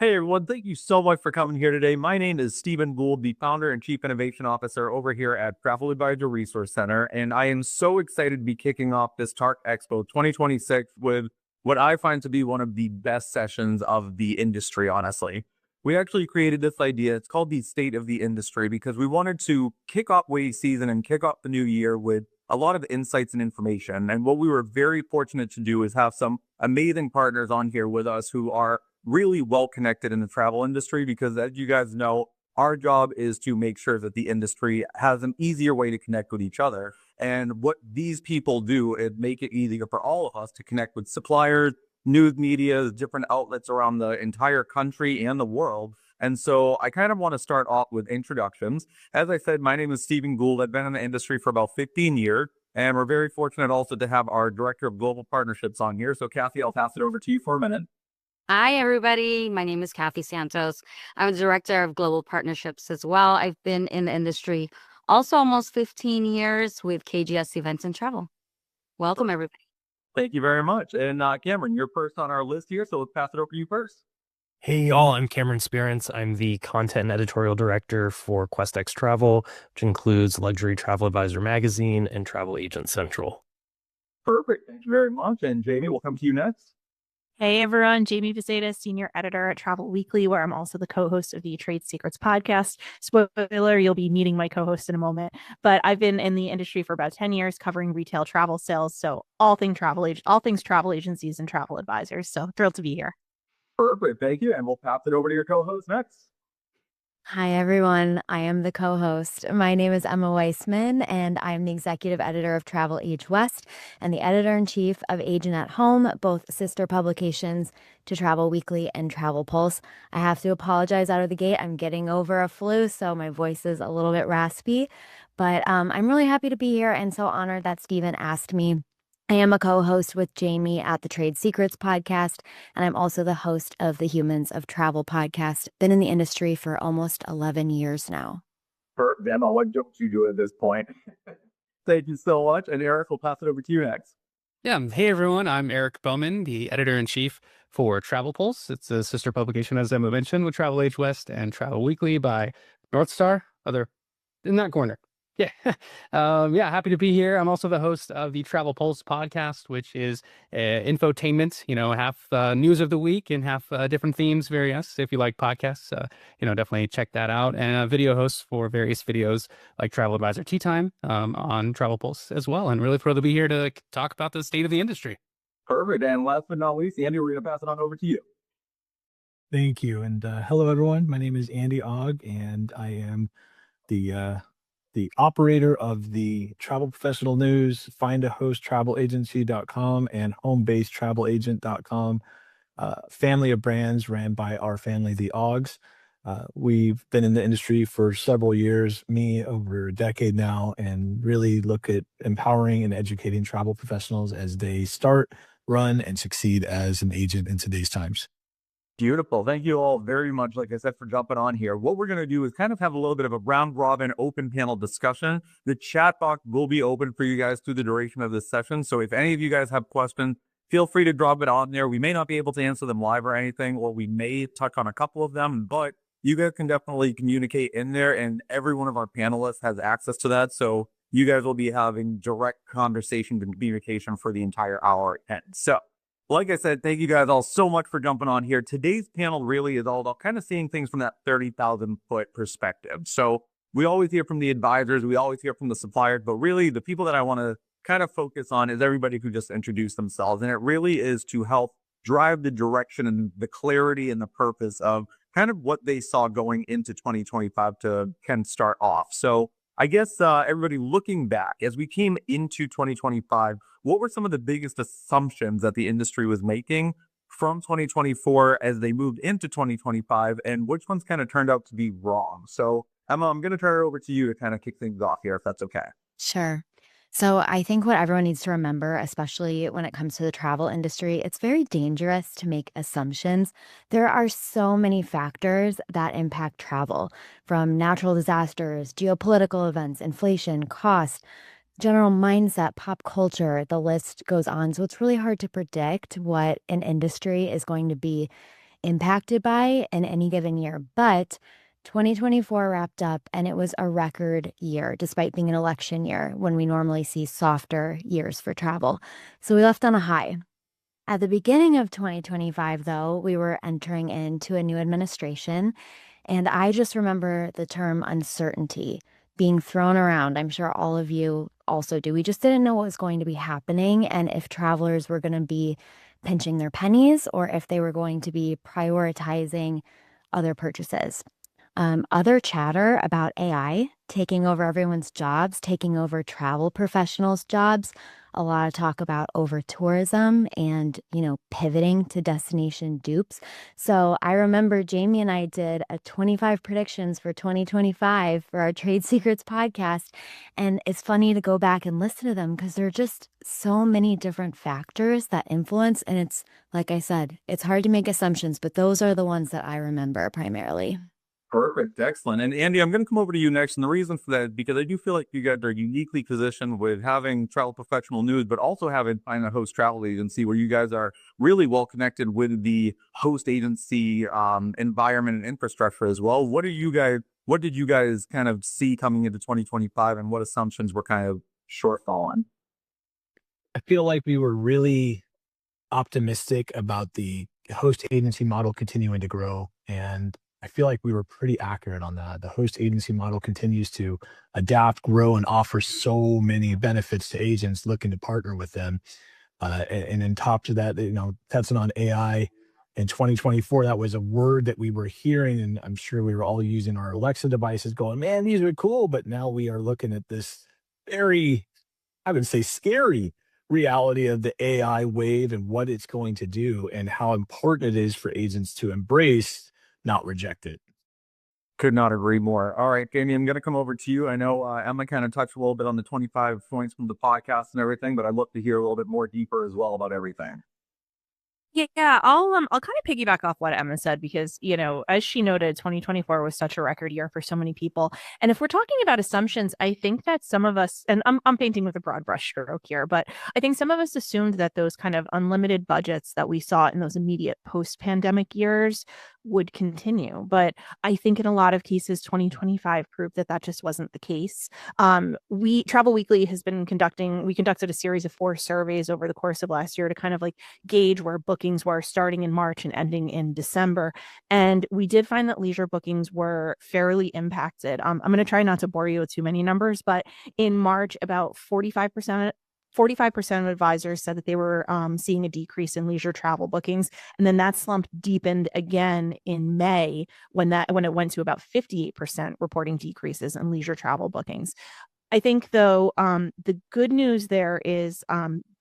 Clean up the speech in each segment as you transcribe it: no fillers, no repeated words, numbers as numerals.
Hey everyone, thank you so much for coming here today. My name is Stephen Gould, the founder and chief innovation officer over here at Travel Advisor Resource Center. And I am so excited to be kicking off this TARC Expo 2026 with what I find to be one of the best sessions of the industry, honestly. We actually created this idea. It's called the State of the Industry because we wanted to kick off wave season and kick off the new year with a lot of insights and information. And what we were very fortunate to do is have some amazing partners on here with us who are really well connected in the travel industry because, as you guys know, our job is to make sure that the industry has an easier way to connect with each other. And what these people do is make it easier for all of us to connect with suppliers, news media, different outlets around the entire country and the world. And so I kind of want to start off with introductions. As I said, my name is Stephen Gould. I've been in the industry for about 15 years. And we're very fortunate also to have our director of global partnerships on here. So, Kathy, I'll pass it over to you for a minute. Hi, everybody. My name is Kathy Santos. I'm the Director of Global Partnerships as well. I've been in the industry also almost 15 years with KGS Events and Travel. Welcome, everybody. Thank you very much. And Cameron, you're first on our list here, so let's pass it over to you first. Hey y'all, I'm Cameron Spearance. I'm the content and editorial director for QuestX Travel, which includes Luxury Travel Advisor Magazine and Travel Agent Central. Perfect. Thank you very much. And Jamie, we'll come to you next. Hey everyone, Jamie Vizeta, senior editor at Travel Weekly, where I'm also the co-host of the Trade Secrets podcast. Spoiler, you'll be meeting my co-host in a moment, but I've been in the industry for about 10 years covering retail travel sales. So all things travel agencies and travel advisors. So thrilled to be here. Perfect. Thank you. And we'll pass it over to your co-host next. Hi, everyone. I am the co-host. My name is Emma Weissman, and I'm the executive editor of Travel Age West and the editor-in-chief of Agent at Home, both sister publications to Travel Weekly and Travel Pulse. I have to apologize out of the gate. I'm getting over a flu, so my voice is a little bit raspy, but I'm really happy to be here and so honored that Stephen asked me. I am a co-host with Jamie at the Trade Secrets podcast, and I'm also the host of the Humans of Travel podcast. Been in the industry for almost 11 years now. Perfect. Emma, what don't you do at this point? Thank you so much. And Eric, we'll pass it over to you next. Yeah. Hey, everyone. I'm Eric Bowman, the editor-in-chief for Travel Pulse. It's a sister publication, as Emma mentioned, with Travel Age West and Travel Weekly by North Star, other in that corner. Yeah. Happy to be here. I'm also the host of the Travel Pulse podcast, which is infotainment, half news of the week and half different themes, various. If you like podcasts, definitely check that out. And a video host for various videos like Travel Advisor Tea Time on Travel Pulse as well. And really thrilled to be here to talk about the state of the industry. Perfect. And last but not least, Andy, we're going to pass it on over to you. Thank you. And hello, everyone. My name is Andy Ogg, and I am the operator of the Travel Professional News, findahosttravelagency.com and homebasetravelagency.com, family of brands ran by our family, the Oggs. We've been in the industry for several years, me over a decade now, and really look at empowering and educating travel professionals as they start, run, and succeed as an agent in today's times. Beautiful. Thank you all very much, like I said, for jumping on here. What we're going to do is kind of have a little bit of a round robin open panel discussion. The chat box will be open for you guys through the duration of this session. So if any of you guys have questions, feel free to drop it on there. We may not be able to answer them live or anything, or we may touch on a couple of them, but you guys can definitely communicate in there, and every one of our panelists has access to that. So you guys will be having direct conversation and communication for the entire hour. And so, like I said, thank you guys all so much for jumping on here. Today's panel really is all about kind of seeing things from that 30,000 foot perspective. So we always hear from the advisors, we always hear from the suppliers, but really the people that I want to kind of focus on is everybody who just introduced themselves. And it really is to help drive the direction and the clarity and the purpose of kind of what they saw going into 2025 to kind of start off. So I guess everybody looking back, as we came into 2025, what were some of the biggest assumptions that the industry was making from 2024 as they moved into 2025, and which ones kind of turned out to be wrong? So Emma, I'm going to turn it over to you to kind of kick things off here, if that's okay. Sure. So I think what everyone needs to remember, especially when it comes to the travel industry, it's very dangerous to make assumptions. There are so many factors that impact travel, from natural disasters, geopolitical events, inflation, cost, general mindset, pop culture, the list goes on. So it's really hard to predict what an industry is going to be impacted by in any given year. But 2024 wrapped up and it was a record year, despite being an election year when we normally see softer years for travel. So we left on a high. At the beginning of 2025, though, we were entering into a new administration, and I just remember the term uncertainty being thrown around. I'm sure all of you also do. We just didn't know what was going to be happening and if travelers were going to be pinching their pennies or if they were going to be prioritizing other purchases. Other chatter about AI taking over everyone's jobs, taking over travel professionals' jobs. A lot of talk about over tourism and, pivoting to destination dupes. So I remember Jamie and I did a 25 predictions for 2025 for our Trade Secrets podcast. And it's funny to go back and listen to them because there are just so many different factors that influence. And it's, like I said, it's hard to make assumptions, but those are the ones that I remember primarily. Perfect. Excellent. And Andy, I'm going to come over to you next. And the reason for that is because I do feel like you guys are uniquely positioned with having travel professional news, but also having a host travel agency where you guys are really well connected with the host agency environment and infrastructure as well. What did you guys kind of see coming into 2025 and what assumptions were kind of shortfalling? I feel like we were really optimistic about the host agency model continuing to grow, and I feel like we were pretty accurate on that. The host agency model continues to adapt, grow, and offer so many benefits to agents looking to partner with them. And on top of that, touching on AI in 2024, that was a word that we were hearing, and I'm sure we were all using our Alexa devices going, man, these are cool. But now we are looking at this very, I would say, scary reality of the AI wave and what it's going to do and how important it is for agents to embrace, not reject it. Could not agree more. All right, Jamie, I'm going to come over to you. I know Emma kind of touched a little bit on the 25 points from the podcast and everything, but I'd love to hear a little bit more deeper as well about everything. Yeah, I'll kind of piggyback off what Emma said because, as she noted, 2024 was such a record year for so many people. And if we're talking about assumptions, I think that some of us, and I'm painting with a broad brush stroke here, but I think some of us assumed that those kind of unlimited budgets that we saw in those immediate post-pandemic years would continue. But I think in a lot of cases, 2025 proved that just wasn't the case. Travel Weekly has been we conducted a series of 4 surveys over the course of last year to kind of like gauge where bookings were starting in March and ending in December. And we did find that leisure bookings were fairly impacted. I'm going to try not to bore you with too many numbers, but in March, about 45% of advisors said that they were seeing a decrease in leisure travel bookings. And then that slump deepened again in May when it went to about 58% reporting decreases in leisure travel bookings. I think, though, the good news there is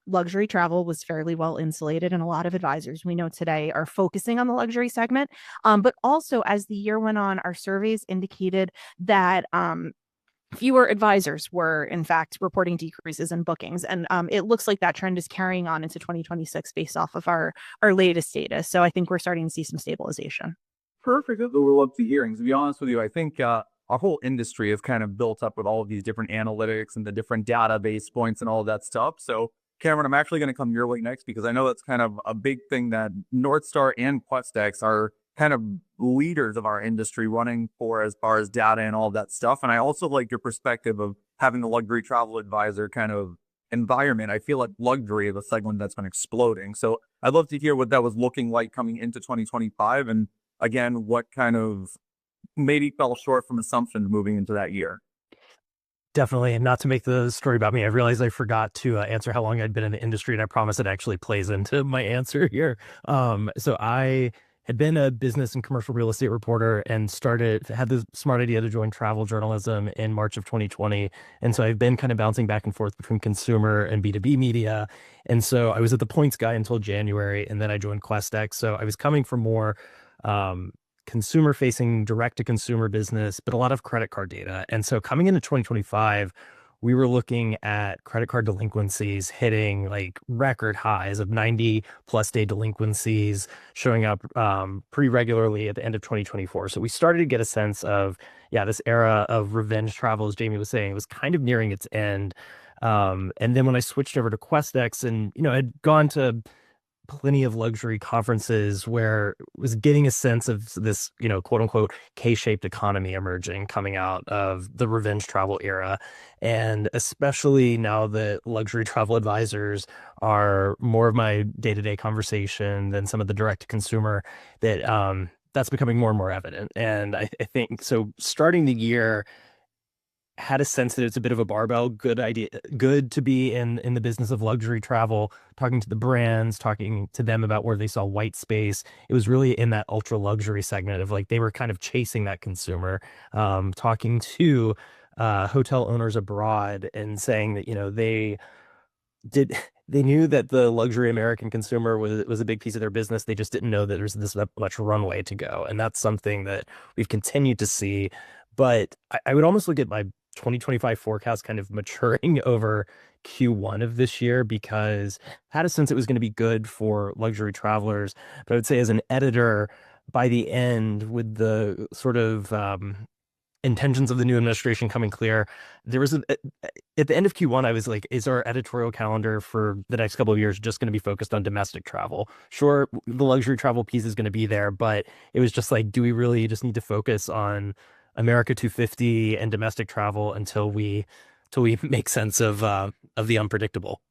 luxury travel was fairly well insulated, and a lot of advisors we know today are focusing on the luxury segment. But also, as the year went on, our surveys indicated that fewer advisors were, in fact, reporting decreases in bookings. And it looks like that trend is carrying on into 2026 based off of our latest data. So I think we're starting to see some stabilization. Perfect. That's what we love to hear. And to be honest with you, I think our whole industry is kind of built up with all of these different analytics and the different database points and all of that stuff. So Cameron, I'm actually going to come your way next because I know that's kind of a big thing that North Star and QuestX are kind of leaders of our industry running for as far as data and all that stuff. And I also like your perspective of having the luxury travel advisor kind of environment. I feel like luxury is a segment that's been exploding. So I'd love to hear what that was looking like coming into 2025. And again, what kind of maybe fell short from assumptions moving into that year. Definitely. And not to make the story about me, I realized I forgot to answer how long I'd been in the industry, and I promise it actually plays into my answer here. So I had been a business and commercial real estate reporter and had the smart idea to join travel journalism in March of 2020. And so I've been kind of bouncing back and forth between consumer and B2B media. And so I was at the Points Guy until January, and then I joined QuestX. So I was coming from more consumer facing direct to consumer business, but a lot of credit card data. And so coming into 2025, we were looking at credit card delinquencies hitting like record highs of 90 plus day delinquencies showing up pretty regularly at the end of 2024. So we started to get a sense of, this era of revenge travel, as Jamie was saying, was kind of nearing its end. And then when I switched over to QuestX and, I'd gone to plenty of luxury conferences where I was getting a sense of this, quote unquote, K-shaped economy emerging coming out of the revenge travel era. And especially now that luxury travel advisors are more of my day-to-day conversation than some of the direct to consumer, that's becoming more and more evident. And I think so starting the year, had a sense that it's a bit of a barbell. Good idea, good to be in the business of luxury travel, talking to the brands, talking to them about where they saw white space. It was really in that ultra luxury segment of like they were kind of chasing that consumer. Talking to hotel owners abroad and saying that they knew that the luxury American consumer was a big piece of their business. They just didn't know that there's this much runway to go, and that's something that we've continued to see. But I would almost look at my 2025 forecast kind of maturing over Q1 of this year, because I had a sense it was going to be good for luxury travelers. But I would say as an editor, by the end, with the sort of intentions of the new administration coming clear, there was at the end of Q1, I was like, is our editorial calendar for the next couple of years just going to be focused on domestic travel? Sure, the luxury travel piece is going to be there, but it was just like, do we really just need to focus on America 250 and domestic travel until we make sense of the unpredictable?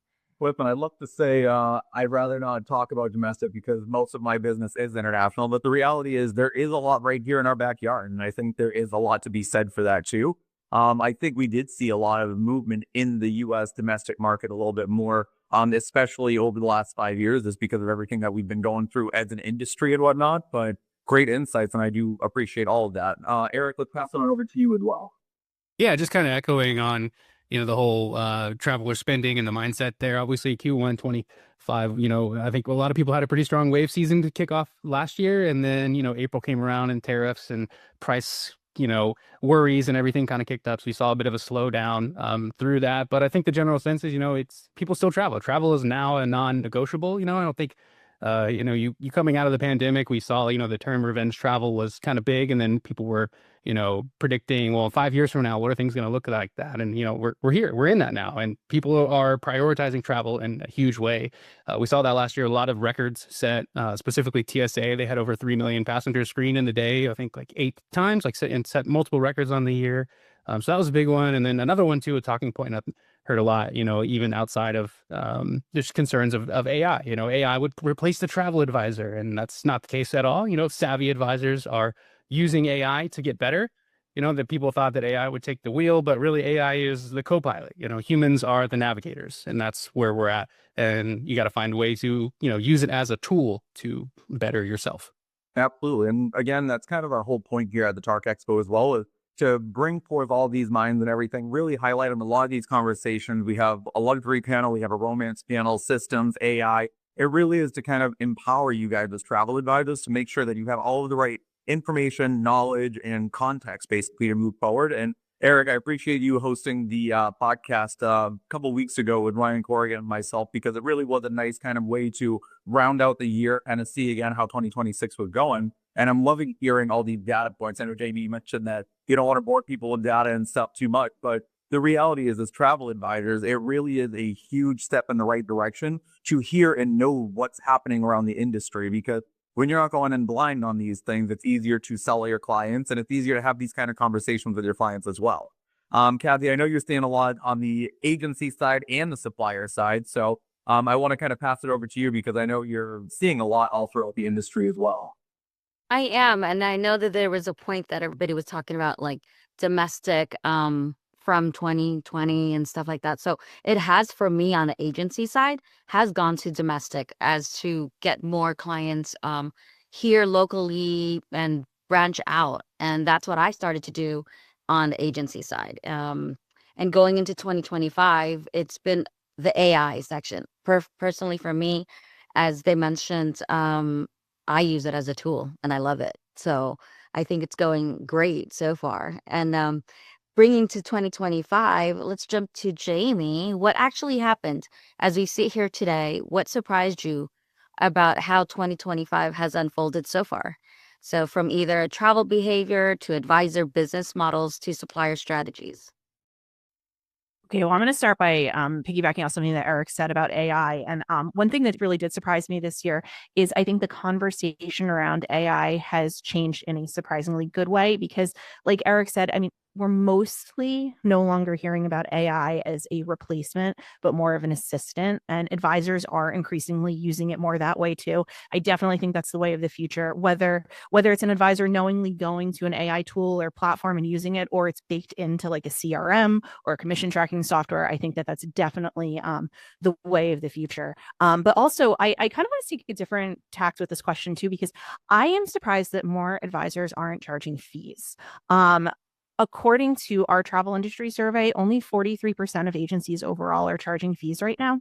And I'd love to say I'd rather not talk about domestic because most of my business is international. But the reality is there is a lot right here in our backyard. And I think there is a lot to be said for that too. I think we did see a lot of movement in the U.S. domestic market a little bit more, especially over the last 5 years, just because of everything that we've been going through as an industry and whatnot. But great insights, and I do appreciate all of that. Eric, let's pass it on over to you as well. Yeah, just kind of echoing on, the whole traveler spending and the mindset there. Obviously, Q1 25, I think a lot of people had a pretty strong wave season to kick off last year. And then, April came around and tariffs and price, worries and everything kind of kicked up. So we saw a bit of a slowdown through that. But I think the general sense is, it's people still travel. Travel is now a non-negotiable. I don't think you coming out of the pandemic, we saw, the term revenge travel was kind of big, and then people were, predicting, well, 5 years from now, what are things going to look like that? And, we're here, we're in that now, and people are prioritizing travel in a huge way. We saw that last year, a lot of records set, specifically TSA, they had over 3 million passengers screened in the day, I think like 8 times, and set multiple records on the year. So that was a big one. And then another one too, a talking point I've heard a lot, even outside of just concerns of AI. AI would replace the travel advisor, and that's not the case at all. Savvy advisors are using AI to get better. That people thought that AI would take the wheel, but really AI is the co-pilot. Humans are the navigators, and that's where we're at. And you got to find a way to, use it as a tool to better yourself. Absolutely. And again, that's kind of our whole point here at the TARC Expo as well, is to bring forth all these minds and everything, really highlight them. A lot of these conversations, we have a luxury panel, we have a romance panel, systems, AI. It really is to kind of empower you guys as travel advisors to make sure that you have all of the right information, knowledge, and context basically to move forward. And Eric, I appreciate you hosting the podcast a couple of weeks ago with Ryan Corrigan and myself, because it really was a nice kind of way to round out the year and to see again how 2026 was going. And I'm loving hearing all these data points. I know, Jamie, you mentioned that you don't want to bore people with data and stuff too much, but the reality is, as travel advisors, it really is a huge step in the right direction to hear and know what's happening around the industry, because when you're not going in blind on these things, it's easier to sell your clients, and it's easier to have these kind of conversations with your clients as well. Kathy, I know you're staying a lot on the agency side and the supplier side, so I want to kind of pass it over to you because I know you're seeing a lot all throughout the industry as well. I am, and I know that there was a point that everybody was talking about, like domestic from 2020 and stuff like that. So it has, for me on the agency side, has gone to domestic as to get more clients here locally and branch out. And that's what I started to do on the agency side. And going into 2025, it's been the AI section. Personally, for me, as they mentioned, I use it as a tool and I love it. So I think it's going great so far. And bringing to 2025, let's jump to Jamie. What actually happened as we sit here today? What surprised you about how 2025 has unfolded so far? So from either travel behavior to advisor business models to supplier strategies. Okay, well, I'm going to start by piggybacking off something that Eric said about AI. And one thing that really did surprise me this year is I think the conversation around AI has changed in a surprisingly good way because, like Eric said, I mean, we're mostly no longer hearing about AI as a replacement, but more of an assistant. And advisors are increasingly using it more that way too. I definitely think that's the way of the future, whether it's an advisor knowingly going to an AI tool or platform and using it, or it's baked into like a CRM or commission tracking software. I think that that's definitely the way of the future. But also, I kind of want to take a different tact with this question too, because I am surprised that more advisors aren't charging fees. According to our travel industry survey, only 43% of agencies overall are charging fees right now.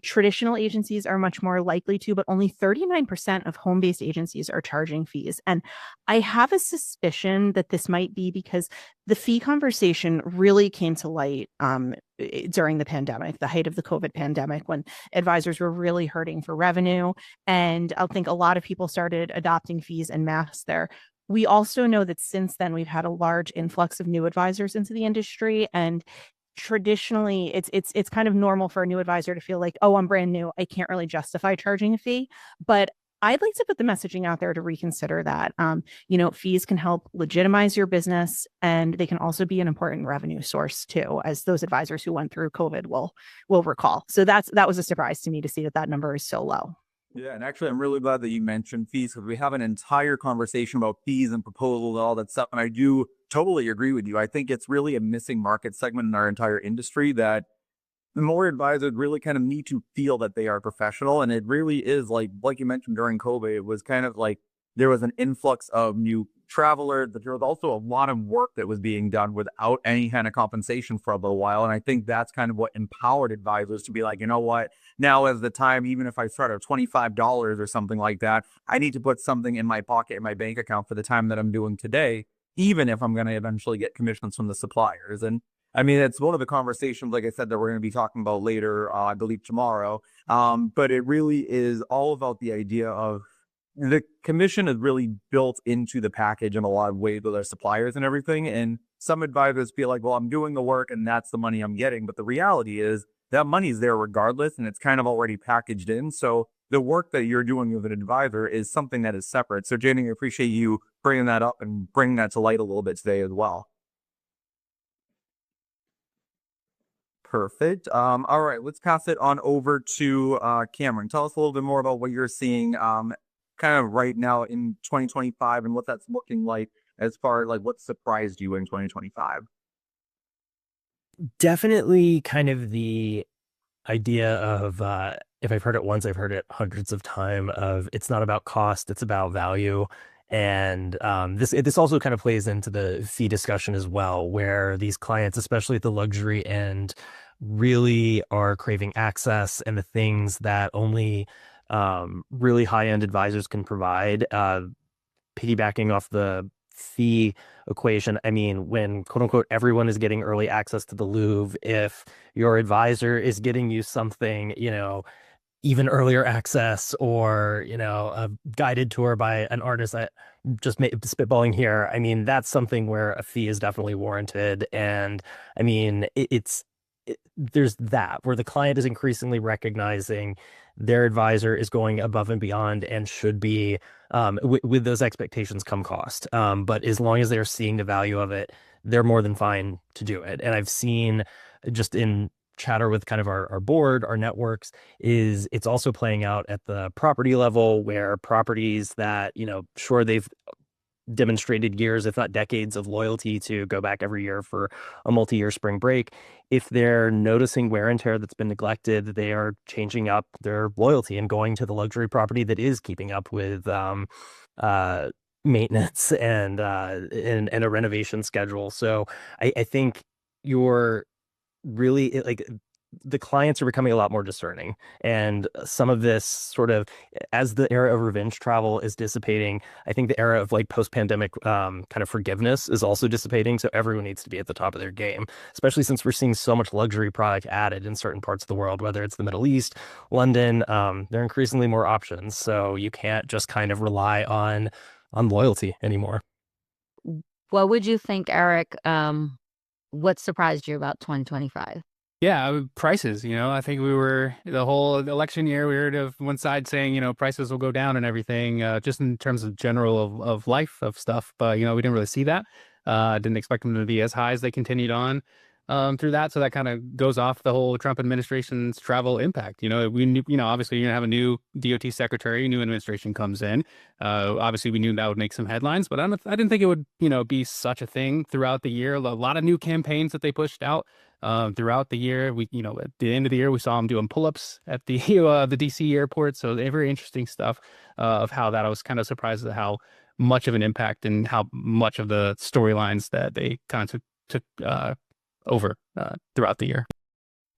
Traditional agencies are much more likely to, but only 39% of home-based agencies are charging fees. And I have a suspicion that this might be because the fee conversation really came to light during the pandemic, the height of the COVID pandemic, when advisors were really hurting for revenue. And I think a lot of people started adopting fees en masse there. We also know that since then we've had a large influx of new advisors into the industry, and traditionally it's kind of normal for a new advisor to feel like, oh, I'm brand new, I can't really justify charging a fee. But I'd like to put the messaging out there to reconsider that. Fees can help legitimize your business, and they can also be an important revenue source too, as those advisors who went through COVID will recall. So that was a surprise to me to see that number is so low. Yeah, and actually, I'm really glad that you mentioned fees because we have an entire conversation about fees and proposals and all that stuff. And I do totally agree with you. I think it's really a missing market segment in our entire industry that the more advisors really kind of need to feel that they are professional. And it really is like you mentioned during COVID, it was kind of like there was an influx of new travelers, but there was also a lot of work that was being done without any kind of compensation for a little while. And I think that's kind of what empowered advisors to be like, you know what, now is the time, even if I start at $25 or something like that, I need to put something in my pocket, in my bank account for the time that I'm doing today, even if I'm going to eventually get commissions from the suppliers. And I mean, it's one of the conversations, like I said, that we're going to be talking about later, I believe tomorrow. But it really is all about the idea of the commission is really built into the package in a lot of ways with our suppliers and everything. And some advisors feel like, well, I'm doing the work and that's the money I'm getting. But the reality is that money's there regardless, and it's kind of already packaged in. So the work that you're doing with an advisor is something that is separate. So Janie, I appreciate you bringing that up and bringing that to light a little bit today as well. Perfect. All right, let's pass it on over to Cameron. Tell us a little bit more about what you're seeing kind of right now in 2025 and what that's looking like as far as like what surprised you in 2025. Definitely kind of the idea of if I've heard it once, I've heard it hundreds of times of it's not about cost, it's about value. And this also kind of plays into the fee discussion as well, where these clients, especially at the luxury end, really are craving access and the things that only really high-end advisors can provide. Piggybacking off the fee equation, I mean, when quote unquote everyone is getting early access to the Louvre, if your advisor is getting you something, even earlier access or, a guided tour by an artist that just spitballing here, I mean, that's something where a fee is definitely warranted. And I mean, there's that where the client is increasingly recognizing their advisor is going above and beyond and should be with those expectations come cost. But as long as they're seeing the value of it, they're more than fine to do it. And I've seen just in chatter with kind of our board, our networks, is it's also playing out at the property level where properties that, sure, they've demonstrated years, if not decades, of loyalty to go back every year for a multi-year spring break. If they're noticing wear and tear that's been neglected, they are changing up their loyalty and going to the luxury property that is keeping up with maintenance and a renovation schedule. So I think you're really the clients are becoming a lot more discerning, and some of this sort of, as the era of revenge travel is dissipating, I think the era of like post-pandemic kind of forgiveness is also dissipating. So everyone needs to be at the top of their game, especially since we're seeing so much luxury product added in certain parts of the world, whether it's the Middle East, London. There are increasingly more options, so you can't just kind of rely on loyalty anymore. What would you think, Eric, what surprised you about 2025? Yeah, prices, I think the whole election year, we heard of one side saying, prices will go down and everything, just in terms of general of life of stuff. But, we didn't really see that. Didn't expect them to be as high as they continued on through that. So that kind of goes off the whole Trump administration's travel impact. We knew, obviously you're gonna have a new DOT secretary, new administration comes in. Obviously we knew that would make some headlines, but I didn't think it would, be such a thing throughout the year. A lot of new campaigns that they pushed out throughout the year. At the end of the year, we saw them doing pull-ups at the the DC airport. So they're very interesting stuff of how that. I was kind of surprised at how much of an impact and how much of the storylines that they kind of took over throughout the year.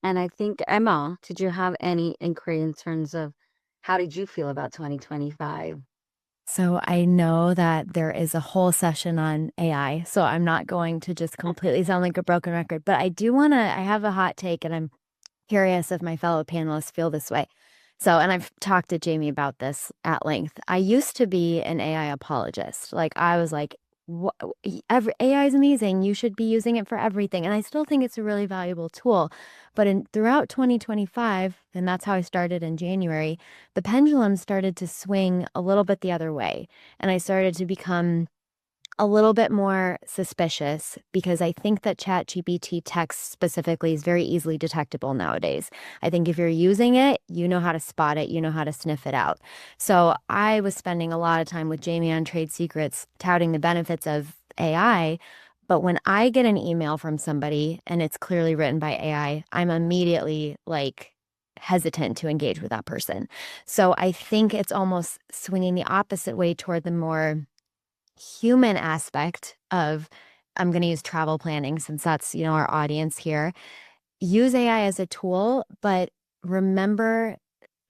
And I think, Emma, did you have any inquiry in terms of how did you feel about 2025? So I know that there is a whole session on AI, so I'm not going to just completely sound like a broken record, but I have a hot take, and I'm curious if my fellow panelists feel this way. So, and I've talked to Jamie about this at length. I used to be an AI apologist. Like, I was like, AI is amazing. You should be using it for everything. And I still think it's a really valuable tool. But throughout 2025, and that's how I started in January, the pendulum started to swing a little bit the other way. And I started to become a little bit more suspicious because I think that ChatGPT text specifically is very easily detectable nowadays. I think if you're using it, you know how to spot it, you know how to sniff it out. So I was spending a lot of time with Jamie on Trade Secrets touting the benefits of AI. But when I get an email from somebody and it's clearly written by AI, I'm immediately like hesitant to engage with that person. So I think it's almost swinging the opposite way toward the more human aspect of, I'm going to use travel planning since that's, our audience here. Use AI as a tool, but remember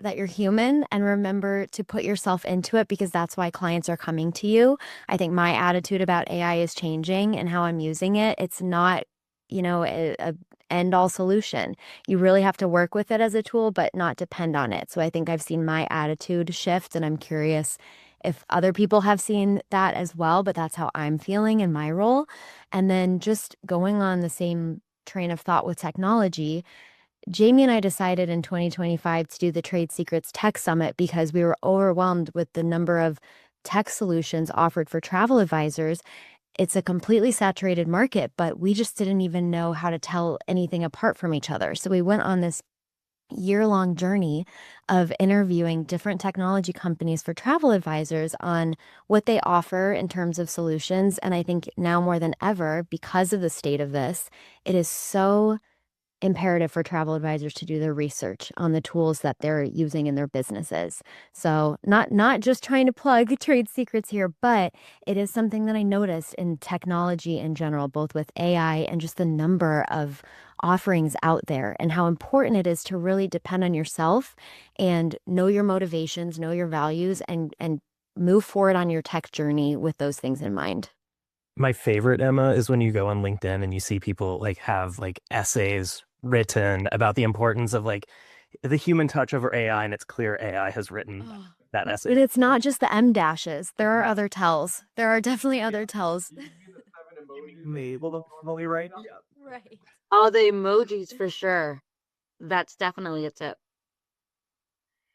that you're human and remember to put yourself into it because that's why clients are coming to you. I think my attitude about AI is changing and how I'm using it. It's not, a end all solution. You really have to work with it as a tool, but not depend on it. So I think I've seen my attitude shift, and I'm curious if other people have seen that as well, but that's how I'm feeling in my role. And then just going on the same train of thought with technology, Jamie and I decided in 2025 to do the Trade Secrets Tech Summit because we were overwhelmed with the number of tech solutions offered for travel advisors. It's a completely saturated market, but we just didn't even know how to tell anything apart from each other. So we went on this year-long journey of interviewing different technology companies for travel advisors on what they offer in terms of solutions. And I think now more than ever, because of the state of this, it is so imperative for travel advisors to do their research on the tools that they're using in their businesses. So not just trying to plug Trade Secrets here, but it is something that I noticed in technology in general, both with AI and just the number of offerings out there and how important it is to really depend on yourself and know your motivations, know your values, and move forward on your tech journey with those things in mind. My favorite, Emma, is when you go on LinkedIn and you see people have essays written about the importance of the human touch over AI, and it's clear AI has written that essay. And it's not just the M dashes. There are other tells. There are definitely other tells. Right. Right. Oh, the emojis for sure. That's definitely a tip.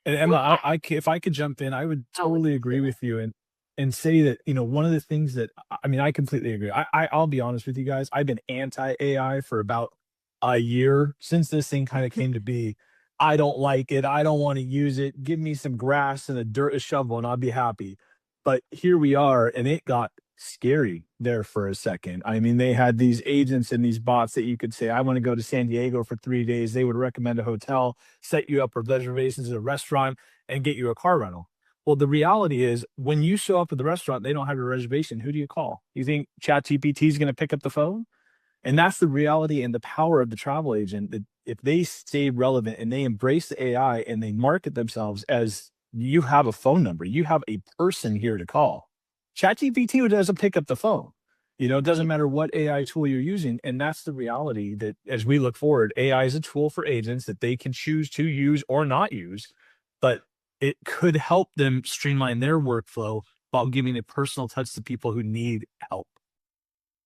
And Emma, if I could jump in, I would totally agree with you and say that, one of the things that, I completely agree. I'll be honest with you guys. I've been anti-AI for about a year since this thing kind of came to be. I don't like it. I don't want to use it. Give me some grass and a shovel and I'll be happy. But here we are, and it got scary there for a second. They had these agents and these bots that you could say, I want to go to San Diego for 3 days. They would recommend a hotel, set you up with reservations at a restaurant, and get you a car rental. Well, the reality is when you show up at the restaurant, they don't have your reservation. Who do you call? You think ChatGPT is going to pick up the phone? And that's the reality and the power of the travel agent, that if they stay relevant and they embrace the AI and they market themselves as, you have a phone number, you have a person here to call. ChatGPT doesn't pick up the phone. It doesn't matter what AI tool you're using. And that's the reality, that as we look forward, AI is a tool for agents that they can choose to use or not use, but it could help them streamline their workflow while giving a personal touch to people who need help.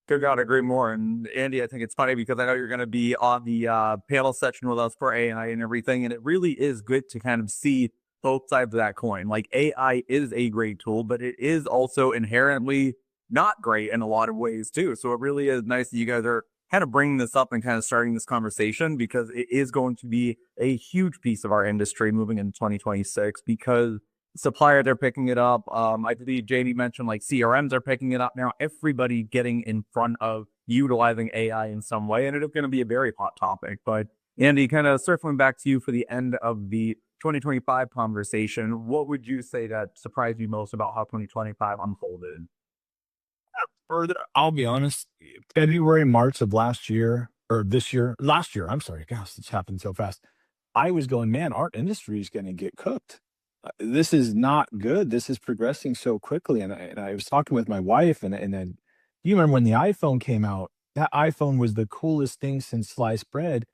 Could not agree more. And Andy, I think it's funny because I know you're going to be on the panel section with us for AI and everything. And it really is good to kind of see both sides of that coin. Like AI is a great tool, but it is also inherently not great in a lot of ways too. So it really is nice that you guys are kind of bringing this up and kind of starting this conversation, because it is going to be a huge piece of our industry moving into 2026, because suppliers are picking it up. I believe JD mentioned like CRMs are picking it up now. Everybody getting in front of utilizing AI in some way, and it's going to be a very hot topic. But Andy, kind of circling back to you for the end of the 2025 conversation, what would you say that surprised you most about how 2025 unfolded? Further, I'll be honest, February, March of last year, I'm sorry, gosh, it's happened so fast. I was going, man, our industry is going to get cooked. This is not good. This is progressing so quickly. And I was talking with my wife, and then you remember when the iPhone came out, that iPhone was the coolest thing since sliced bread.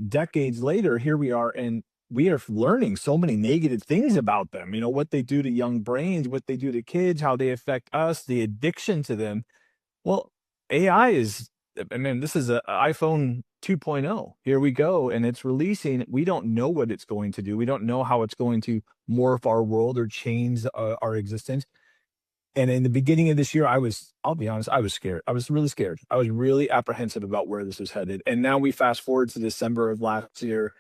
Decades later, here we are, and we are learning so many negative things about them. You know, what they do to young brains, what they do to kids, how they affect us, the addiction to them. Well, AI is, I mean, this is an iPhone 2.0. Here we go. And it's releasing. We don't know what it's going to do. We don't know how it's going to morph our world or change our existence. And in the beginning of this year, I'll be honest, I was scared. I was really scared. I was really apprehensive about where this was headed. And now we fast forward to December of last year.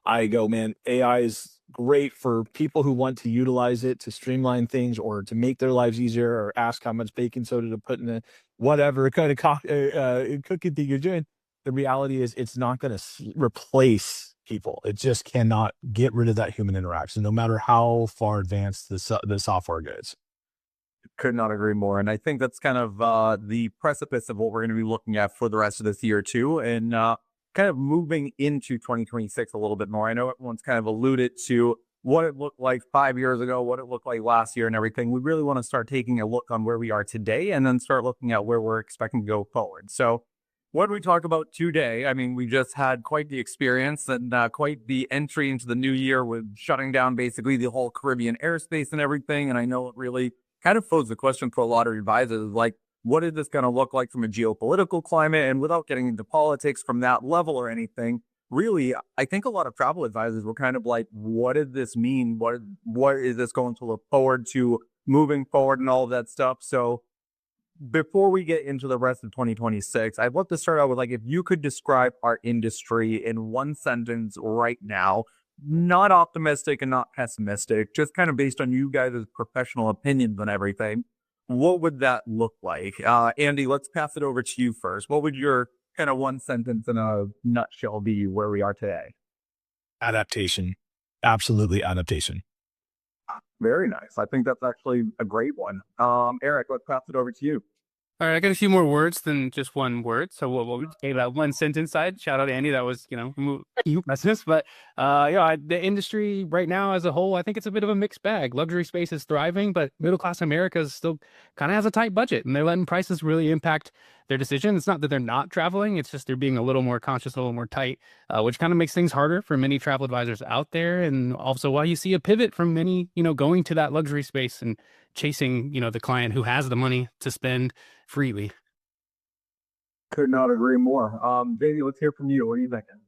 I go, man, AI is great for people who want to utilize it to streamline things or to make their lives easier, or ask how much baking soda to put in it, whatever kind of cooking thing you're doing. The reality is it's not going to replace people. It just cannot get rid of that human interaction, no matter how far advanced the software goes. Could not agree more. And I think that's kind of the precipice of what we're going to be looking at for the rest of this year too. And kind of moving into 2026 a little bit more. I know everyone's kind of alluded to what it looked like 5 years ago, what it looked like last year and everything. We really want to start taking a look on where we are today, and then start looking at where we're expecting to go forward. So what do we talk about today? I mean, we just had quite the experience and quite the entry into the new year with shutting down basically the whole Caribbean airspace and everything. And I know it really kind of posed the question for a lot of advisors, like, what is this going to look like from a geopolitical climate? And without getting into politics from that level or anything, really, I think a lot of travel advisors were kind of like, what does this mean? What is this going to look forward to moving forward and all of that stuff? So before we get into the rest of 2026, I'd love to start out with, like, if you could describe our industry in one sentence right now, not optimistic and not pessimistic, just kind of based on you guys' professional opinions and everything, what would that look like? Andy, let's pass it over to you first. What would your kind of one sentence in a nutshell be where we are today? Adaptation. Absolutely adaptation. Very nice. I think that's actually a great one. Eric, let's pass it over to you. All right, I got a few more words than just one word. So what would say that one sentence side? Shout out to Andy. That was, messages. But the industry right now as a whole, I think it's a bit of a mixed bag. Luxury space is thriving, but middle class America is still kind of has a tight budget, and they're letting prices really impact their decision. It's not that they're not traveling; it's just they're being a little more conscious, a little more tight, which kind of makes things harder for many travel advisors out there. And also, why you see a pivot from many, going to that luxury space and chasing, the client who has the money to spend freely. Could not agree more. Danny, let's hear from you. What are you thinking?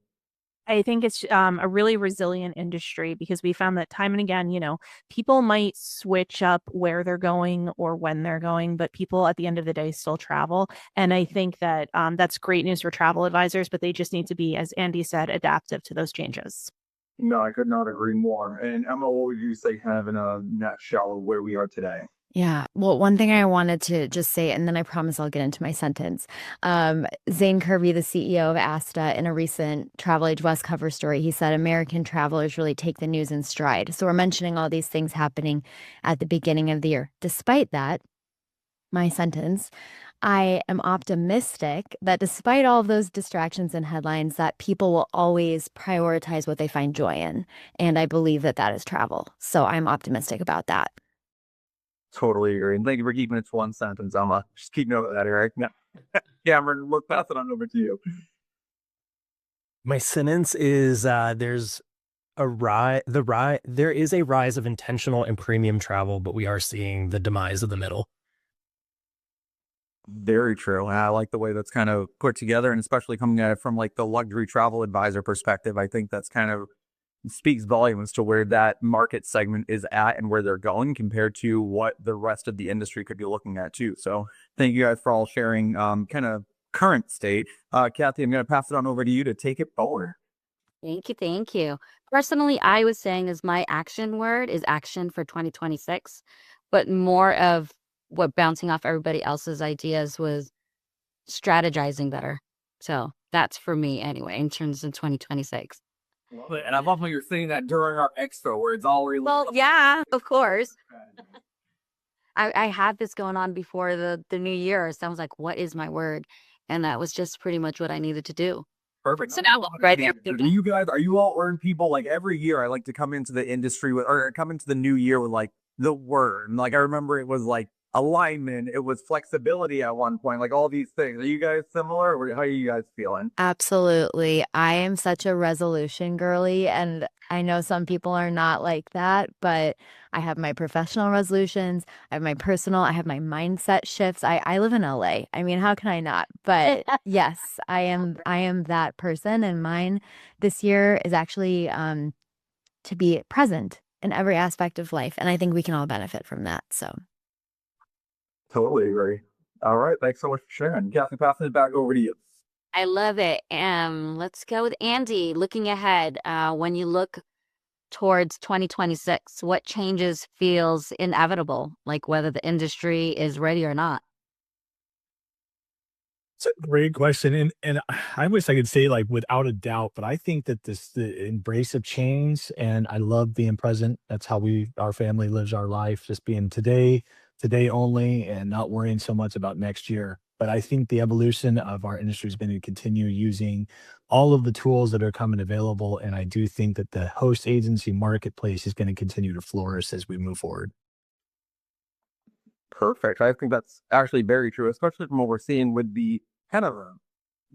I think it's a really resilient industry, because we found that time and again, people might switch up where they're going or when they're going, but people at the end of the day still travel. And I think that that's great news for travel advisors, but they just need to be, as Andy said, adaptive to those changes. No, I could not agree more. And Emma, what would you say kind of in a nutshell of where we are today? Yeah. Well, one thing I wanted to just say, and then I promise I'll get into my sentence. Zane Kirby, the CEO of ASTA, in a recent Travel Age West cover story, he said American travelers really take the news in stride. So we're mentioning all these things happening at the beginning of the year. Despite that, my sentence, I am optimistic that despite all of those distractions and headlines, that people will always prioritize what they find joy in. And I believe that that is travel. So I'm optimistic about that. Totally agree. And thank you for keeping it to one sentence, Emma. Just keep note of that, Eric. No. Cameron, we'll pass it on over to you. My sentence is there is a rise of intentional and premium travel, but we are seeing the demise of the middle. Very true. And I like the way that's kind of put together, and especially coming at it from like the luxury travel advisor perspective. I think that's kind of speaks volumes to where that market segment is at and where they're going compared to what the rest of the industry could be looking at too. So thank you guys for all sharing kind of current state. Kathy, I'm going to pass it on over to you to take it forward. Thank you. Thank you. Personally, I was saying as my action word is action for 2026, but more of what bouncing off everybody else's ideas was strategizing better. So that's for me anyway, in terms of 2026. Love it. And I love how you're saying that during our expo where it's all really Well, yeah, of course. I had this going on before the new year. So I was like, what is my word? And that was just pretty much what I needed to do. Perfect. So now right there. Do you guys, are you all earn people like every year? I like to come into the industry with, or come into the new year with like the word. And like, I remember it was like alignment, it was flexibility at one point, like all these things. Are you guys similar? Or how are you guys feeling? Absolutely. I am such a resolution girly, and I know some people are not like that, but I have my professional resolutions, I have my personal, I have my mindset shifts. I live in LA. I mean, how can I not? But yes, I am that person, and mine this year is actually to be present in every aspect of life, and I think we can all benefit from that. So Totally agree. All right. Thanks so much for sharing. Kathy, passing it back over to you. I love it. Let's go with Andy. Looking ahead, when you look towards 2026, what changes feels inevitable, like whether the industry is ready or not? It's a great question, and I wish I could say like without a doubt, but I think that the embrace of change, and I love being present. That's how our family lives our life, just being today only, and not worrying so much about next year. But I think the evolution of our industry is going to continue using all of the tools that are coming available, and I do think that the host agency marketplace is going to continue to flourish as we move forward. Perfect. I think that's actually very true, especially from what we're seeing with the kind of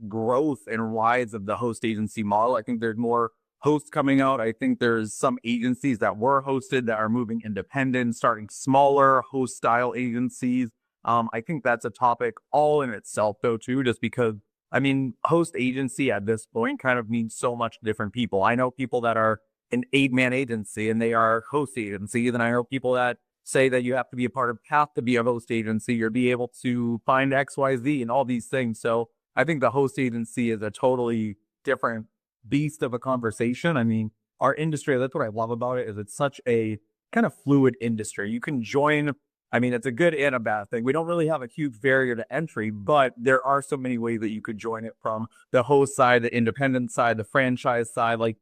growth and rise of the host agency model. I think there's more hosts coming out. I think there's some agencies that were hosted that are moving independent, starting smaller host style agencies. I think that's a topic all in itself, though, too, just because, I mean, host agency at this point kind of means so much to different people. I know people that are an 8-man agency and they are host agency. Then I know people that say that you have to be a part of Path to be a host agency or be able to find XYZ and all these things. So I think the host agency is a totally different beast of a conversation. I mean, our industry, that's what I love about it, is it's such a kind of fluid industry. You can join, I mean, it's a good and a bad thing. We don't really have a huge barrier to entry, but there are so many ways that you could join it, from the host side, the independent side, the franchise side. Like,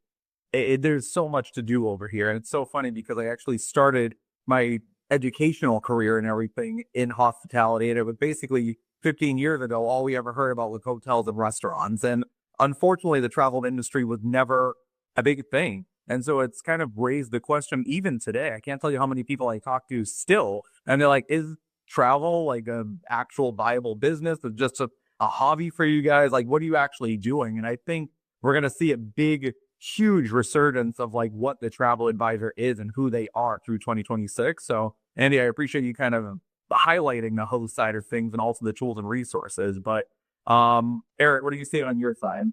there's so much to do over here. And it's so funny because I actually started my educational career and everything in hospitality. And it was basically 15 years ago, all we ever heard about was hotels and restaurants. And unfortunately, the travel industry was never a big thing. And so it's kind of raised the question, even today. I can't tell you how many people I talk to still, and they're like, is travel like an actual viable business or just a hobby for you guys? Like, what are you actually doing? And I think we're going to see a big, huge resurgence of like what the travel advisor is and who they are through 2026. So, Andy, I appreciate you kind of highlighting the host side of things and also the tools and resources. But Eric, what do you see on your side?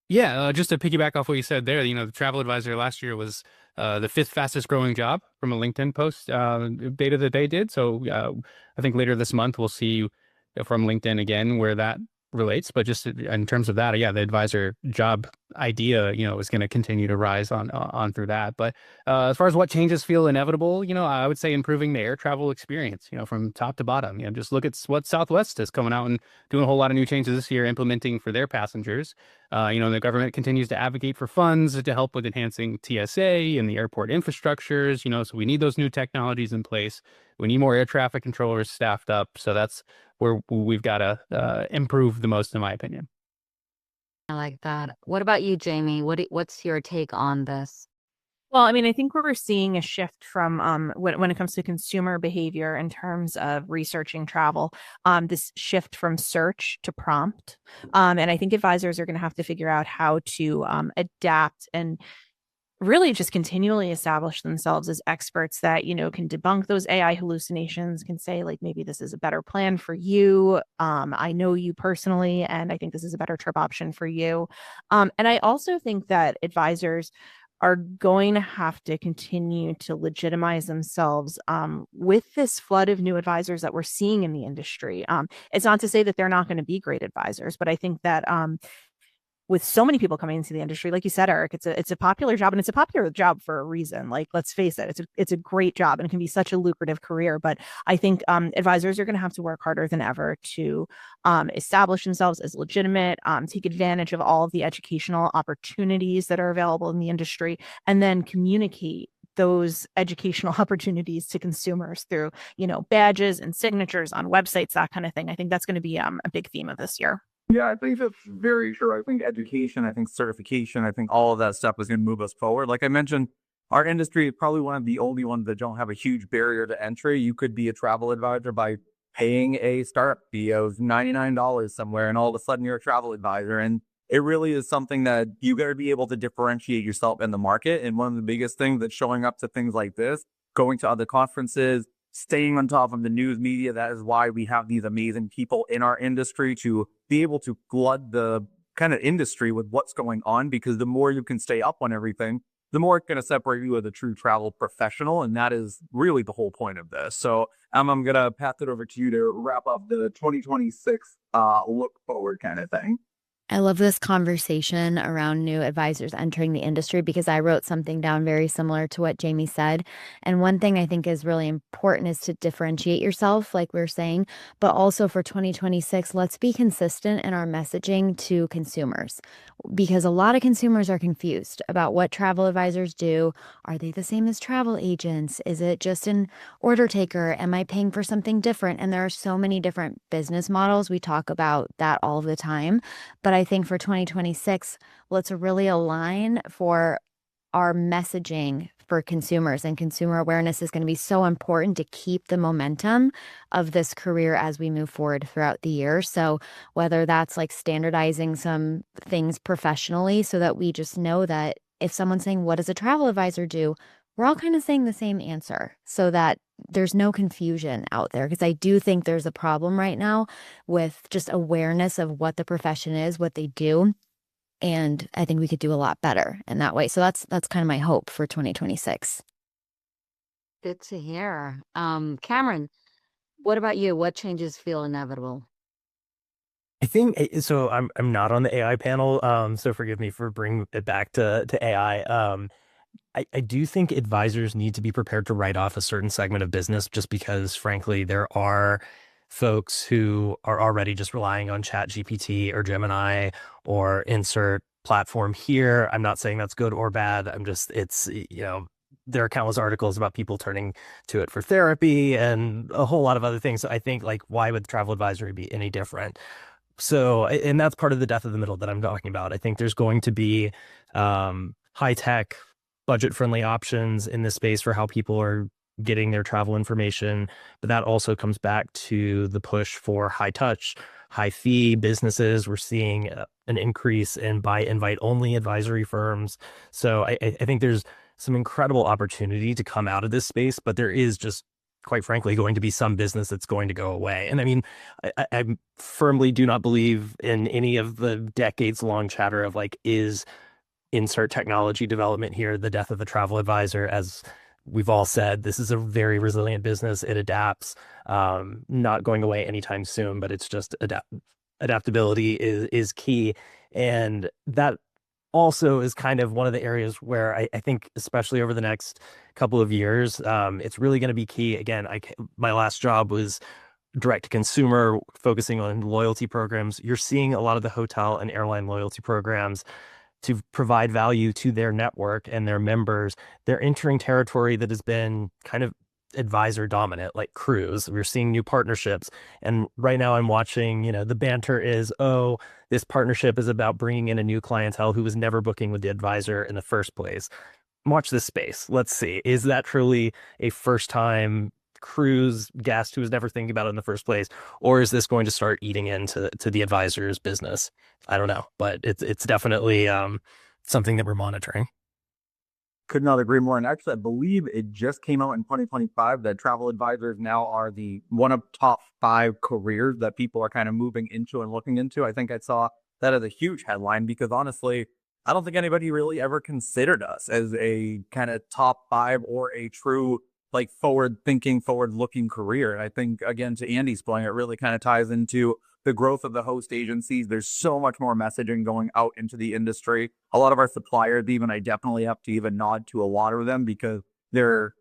Yeah, just to piggyback off what you said there, the travel advisor last year was the 5th fastest growing job from a LinkedIn post data that they did. So I think later this month we'll see from LinkedIn again where that relates. But just in terms of that, yeah, the advisor job idea, is going to continue to rise on through that. But as far as what changes feel inevitable, I would say improving the air travel experience, from top to bottom. Just look at what Southwest is coming out and doing a whole lot of new changes this year, implementing for their passengers. The government continues to advocate for funds to help with enhancing TSA and the airport infrastructures, so we need those new technologies in place. We need more air traffic controllers staffed up. So that's where we've got to improve the most, in my opinion. I like that. What about you, Jamie? What's your take on this? Well, I mean, I think we're seeing a shift from when it comes to consumer behavior in terms of researching travel, this shift from search to prompt. And I think advisors are going to have to figure out how to adapt and really just continually establish themselves as experts that, can debunk those AI hallucinations, can say, like, maybe this is a better plan for you. I know you personally, and I think this is a better trip option for you. And I also think that advisors are going to have to continue to legitimize themselves with this flood of new advisors that we're seeing in the industry. It's not to say that they're not going to be great advisors, but I think that with so many people coming into the industry, like you said, Eric, it's a popular job, and it's a popular job for a reason. Like, let's face it, it's a great job, and it can be such a lucrative career. But I think advisors are going to have to work harder than ever to establish themselves as legitimate, take advantage of all of the educational opportunities that are available in the industry, and then communicate those educational opportunities to consumers through, badges and signatures on websites, that kind of thing. I think that's going to be a big theme of this year. Yeah, I think that's very true. I think education, I think certification, I think all of that stuff is going to move us forward. Like I mentioned, our industry is probably one of the only ones that don't have a huge barrier to entry. You could be a travel advisor by paying a startup fee of $99 somewhere, and all of a sudden you're a travel advisor. And it really is something that you got to be able to differentiate yourself in the market. And one of the biggest things that's showing up to things like this, going to other conferences, staying on top of the news media. That is why we have these amazing people in our industry to be able to flood the kind of industry with what's going on, because the more you can stay up on everything, the more it's going to separate you as a true travel professional. And that is really the whole point of this. So I'm going to pass it over to you to wrap up the 2026 look forward kind of thing. I love this conversation around new advisors entering the industry, because I wrote something down very similar to what Jamie said. And one thing I think is really important is to differentiate yourself, like we were saying, but also for 2026, let's be consistent in our messaging to consumers, because a lot of consumers are confused about what travel advisors do. Are they the same as travel agents? Is it just an order taker? Am I paying for something different? And there are so many different business models. We talk about that all the time. But I think for 2026, let's really align for our messaging for consumers, and consumer awareness is going to be so important to keep the momentum of this career as we move forward throughout the year. So whether that's like standardizing some things professionally so that we just know that if someone's saying, what does a travel advisor do? We're all kind of saying the same answer so that there's no confusion out there, because I do think there's a problem right now with just awareness of what the profession is, what they do. And I think we could do a lot better in that way. So that's kind of my hope for 2026. Good to hear. Cameron, what about you? What changes feel inevitable? I think so. I'm not on the AI panel, so forgive me for bringing it back to AI. I do think advisors need to be prepared to write off a certain segment of business, just because, frankly, there are folks who are already just relying on ChatGPT or Gemini or insert platform here. I'm not saying that's good or bad. There are countless articles about people turning to it for therapy and a whole lot of other things. So I think, like, why would travel advisory be any different? So, and that's part of the death of the middle that I'm talking about. I think there's going to be high tech, budget-friendly options in this space for how people are getting their travel information. But that also comes back to the push for high touch, high fee businesses. We're seeing an increase in buy invite only advisory firms. So I think there's some incredible opportunity to come out of this space, but there is just, quite frankly, going to be some business that's going to go away. And I mean, I firmly do not believe in any of the decades long chatter of, like, is insert technology development here the death of the travel advisor. As we've all said, this is a very resilient business. It adapts, not going away anytime soon, but it's just adaptability is key. And that also is kind of one of the areas where I think, especially over the next couple of years, it's really going to be key. Again, my last job was direct to consumer, focusing on loyalty programs. You're seeing a lot of the hotel and airline loyalty programs to provide value to their network and their members. They're entering territory that has been kind of advisor dominant, like cruise. We're seeing new partnerships. And right now I'm watching, the banter is, oh, this partnership is about bringing in a new clientele who was never booking with the advisor in the first place. Watch this space. Let's see. Is that truly a first time cruise guest who was never thinking about it in the first place? Or is this going to start eating into the advisor's business? I don't know, but it's definitely something that we're monitoring. Could not agree more. And actually, I believe it just came out in 2025 that travel advisors now are the one of top 5 careers that people are kind of moving into and looking into. I think I saw that as a huge headline because honestly, I don't think anybody really ever considered us as a kind of top 5 or a true like forward thinking, forward looking career. And I think again, to Andy's point, it really kind of ties into the growth of the host agencies. There's so much more messaging going out into the industry. A lot of our suppliers, even I definitely have to even nod to a lot of them because their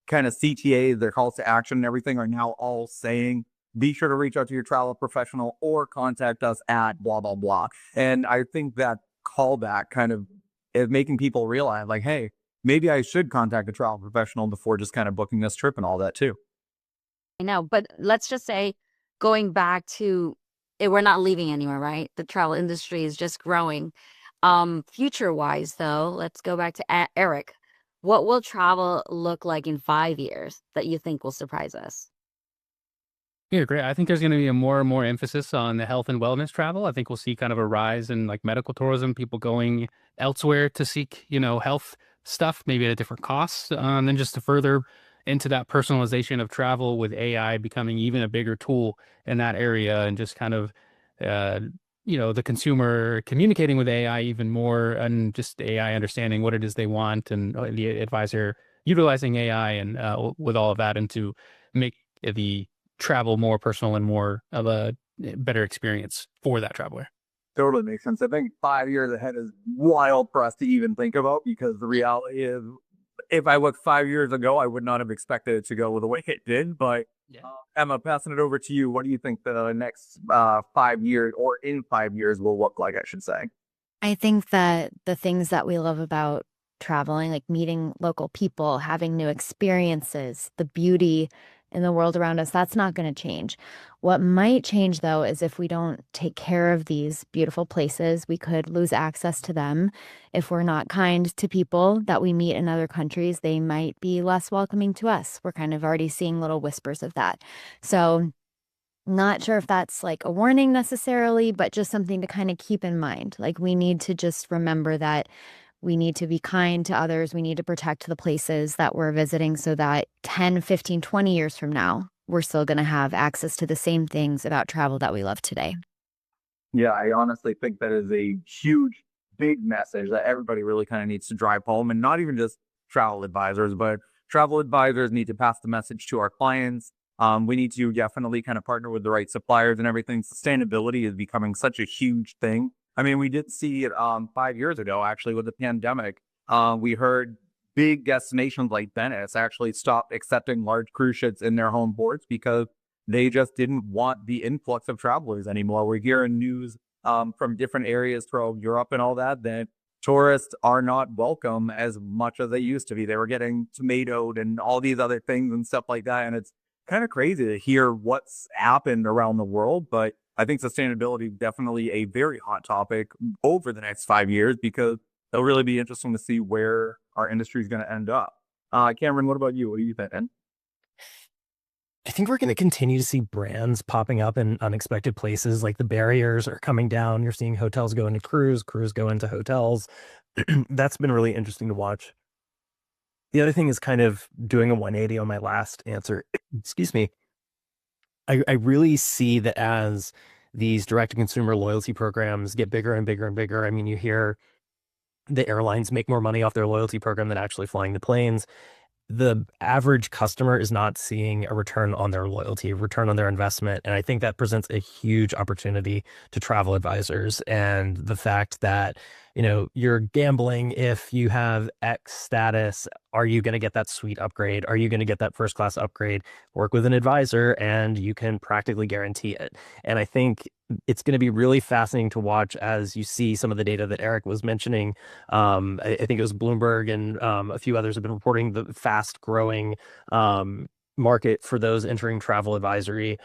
kind of CTAs, their calls to action and everything are now all saying, be sure to reach out to your travel professional or contact us at blah, blah, blah. And I think that callback kind of is making people realize like, hey, maybe I should contact a travel professional before just kind of booking this trip and all that too. I know, but let's just say going back to it, we're not leaving anywhere, right? The travel industry is just growing. Future wise, though, let's go back to Eric. What will travel look like in 5 years that you think will surprise us? Yeah, great. I think there's going to be a more and more emphasis on the health and wellness travel. I think we'll see kind of a rise in like medical tourism, people going elsewhere to seek, health stuff, maybe at a different cost. And then just to further into that personalization of travel with AI becoming even a bigger tool in that area and just kind of, the consumer communicating with AI even more and just AI understanding what it is they want and the advisor utilizing AI and with all of that and to make the travel more personal and more of a better experience for that traveler. Totally makes sense. I think 5 years ahead is wild for us to even think about because the reality is if I looked 5 years ago, I would not have expected it to go the way it did. But Emma, passing it over to you, what do you think the next 5 years or in 5 years will look like, I should say? I think that the things that we love about traveling, like meeting local people, having new experiences, the beauty in the world around us, that's not going to change. What might change, though, is if we don't take care of these beautiful places, we could lose access to them. If we're not kind to people that we meet in other countries, they might be less welcoming to us. We're kind of already seeing little whispers of that. So not sure if that's like a warning necessarily, but just something to kind of keep in mind. Like we need to just remember that we need to be kind to others. We need to protect the places that we're visiting so that 10, 15, 20 years from now, we're still going to have access to the same things about travel that we love today. Yeah, I honestly think that is a huge, big message that everybody really kind of needs to drive home, and not even just travel advisors, but travel advisors need to pass the message to our clients. We need to definitely kind of partner with the right suppliers and everything. Sustainability is becoming such a huge thing. I mean, we did see it 5 years ago, actually, with the pandemic. We heard big destinations like Venice actually stopped accepting large cruise ships in their home ports because they just didn't want the influx of travelers anymore. We're hearing news from different areas throughout Europe and all that tourists are not welcome as much as they used to be. They were getting tomatoed and all these other things and stuff like that. And it's kind of crazy to hear what's happened around the world, but I think sustainability is definitely a very hot topic over the next 5 years because it'll really be interesting to see where our industry is going to end up. Cameron, what about you? What do you think? I think we're going to continue to see brands popping up in unexpected places. Like the barriers are coming down. You're seeing hotels go into cruise go into hotels. That's been really interesting to watch. The other thing is kind of doing a 180 on my last answer. Excuse me. I really see that as these direct-to-consumer loyalty programs get bigger and bigger and bigger. I mean, you hear the airlines make more money off their loyalty program than actually flying the planes. The average customer is not seeing a return on their loyalty, return on their investment. And I think that presents a huge opportunity to travel advisors. And the fact that, you're gambling if you have X status, are you going to get that suite upgrade? Are you going to get that first class upgrade? Work with an advisor and you can practically guarantee it. And I think it's going to be really fascinating to watch as you see some of the data that Eric was mentioning. I think it was Bloomberg and a few others have been reporting the fast growing market for those entering travel advisory.